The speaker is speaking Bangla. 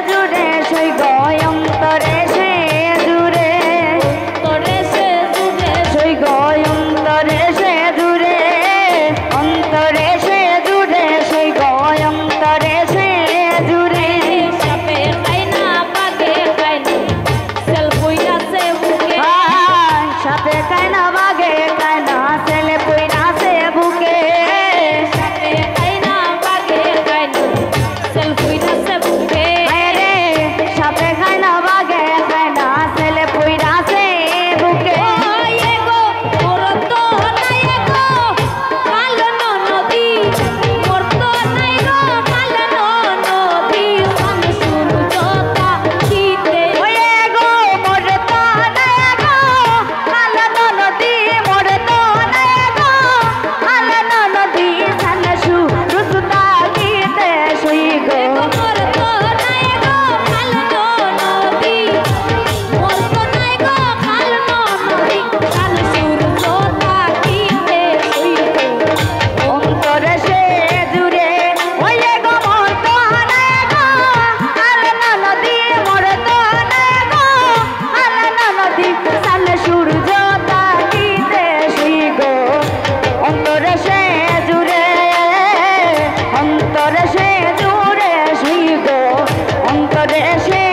জুড়ে সই গয়ন্তরে সে জুড়ে তরে সে জুড়ে সই গয়ন্তরে সে জুড়ে অন্তরে সে জুড়ে সই গয়ন্তরে সে জুড়ে সাপে খাই না বাগে খাই না সেল কইরা সে বুকে সাপে খাই না বাগে খাই না সেল কইরা সে বুকে সাপে খাই না বাগে খাই না সেল কইরা সে বুকে আরে সাপে খাই না বাগে খাই না সেল কইরা সে বুকে ওয়ে গো মোর তো নাই গো কালো নদী মোর তো নাই গো কালো নদী সান শুরু জতা শীতে ওয়ে গো মোর তো নাই গো কালো নদী মোর তো নাই গো কালো নদী সান শুরু জতা শীতে সই গো মোর তো নাই গো কালো নদী মোর তো নাই গো কালো নদী সান শুরু জতা শীতে সই গো অন্তরে সে জুড়ে ওয়ে গো মোর তো নাই গো কালো নদী মোর তো নাই গো কালো নদী সান শুরু জতা শীতে সই গো অন্তরে সে জুড়ে অন্তরে সে জুড়ে সই গো অন্তরে সে